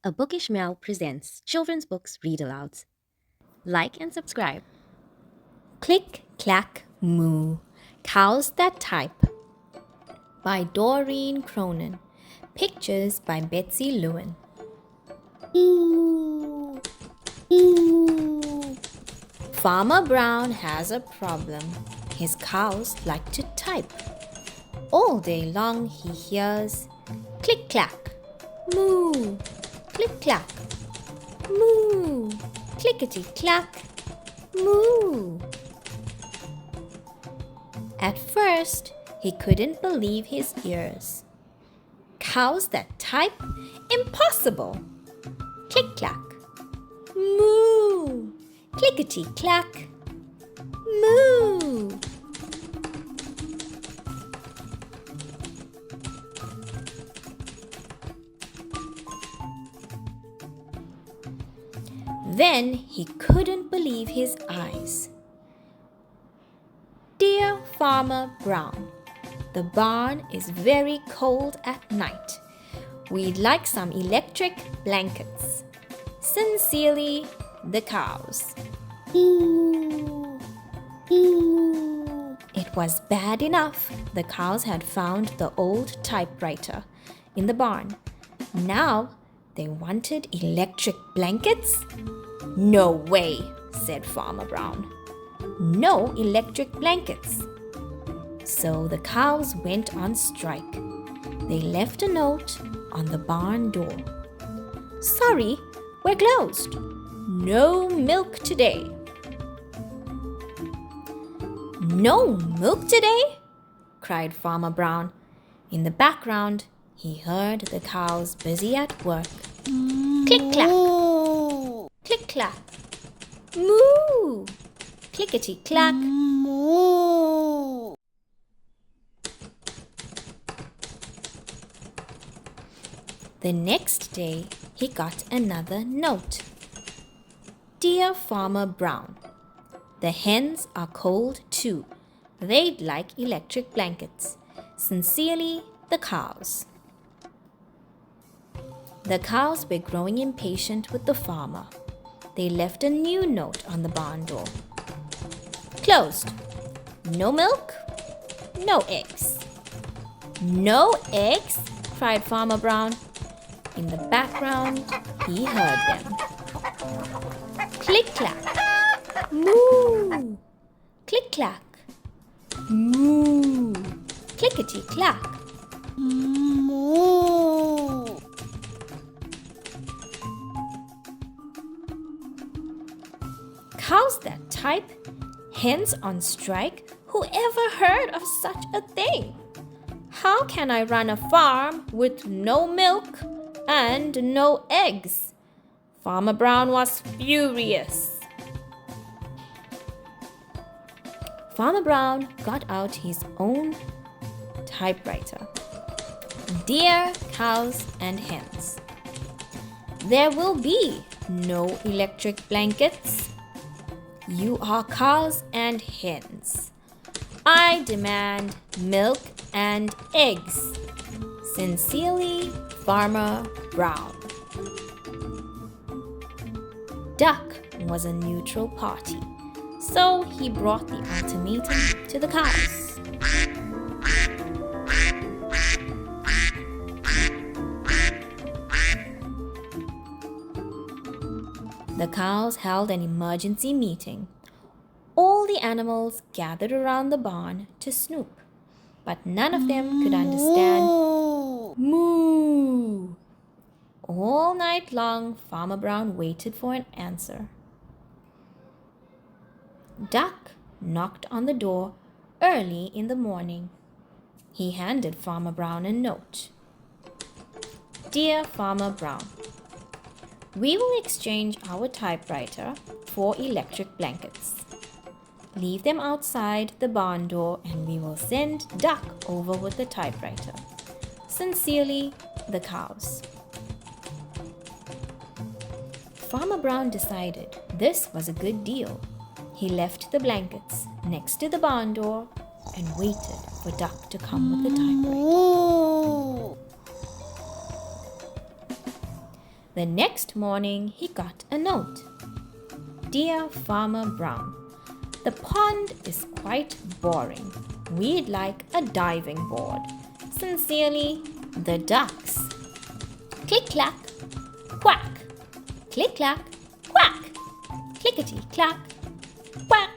A Bookish Meow presents children's books read-alouds. Like and subscribe. Click, Clack, Moo. Cows That Type by Doreen Cronin. Pictures by Betsy Lewin. Farmer Brown has a problem. His cows like to type. All day long he hears click clack, moo, click clack, moo, clickety clack, moo. At first, he couldn't believe his ears. Cows that type? Impossible! Click clack, moo, clickety clack, moo. Then he couldn't believe his eyes. Dear Farmer Brown, the barn is very cold at night. We'd like some electric blankets. Sincerely, the cows. It was bad enough the cows had found the old typewriter in the barn. Now they wanted electric blankets? No way, said Farmer Brown. No electric blankets. So the cows went on strike. They left a note on the barn door. Sorry, we're closed. No milk today. No milk today? Cried Farmer Brown. In the background, he heard the cows busy at work. Click clack, click clack, moo, clickety clack, moo. The next day, he got another note. Dear Farmer Brown, the hens are cold too. They'd like electric blankets. Sincerely, the cows. The cows were growing impatient with the farmer. They left a new note on the barn door. Closed. No milk, no eggs. No eggs? Cried Farmer Brown. In the background, he heard them. Click clack, moo, click clack, moo, clickety clack, moo. Cows that type? Hens on strike? Whoever heard of such a thing? How can I run a farm with no milk and no eggs? Farmer Brown was furious. Farmer Brown got out his own typewriter. Dear cows and hens, there will be no electric blankets. You are cows and hens. I demand milk and eggs. Sincerely, Farmer Brown. Duck was a neutral party, so he brought the ultimatum to the cows. The cows held an emergency meeting. All the animals gathered around the barn to snoop, but none of them could understand moo. All night long, Farmer Brown waited for an answer. Duck knocked on the door early in the morning. He handed Farmer Brown a note. Dear Farmer Brown, we will exchange our typewriter for electric blankets. Leave them outside the barn door and we will send Duck over with the typewriter. Sincerely, the cows. Farmer Brown decided this was a good deal. He left the blankets next to the barn door and waited for Duck to come with the typewriter. The next morning, he got a note. Dear Farmer Brown, the pond is quite boring. We'd like a diving board. Sincerely, the ducks. Click clack, quack. Click clack, quack. Clickety clack, quack.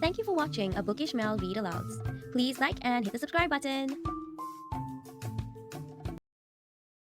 Thank you for watching a Bookish Mel read alouds. Please like and hit the subscribe button.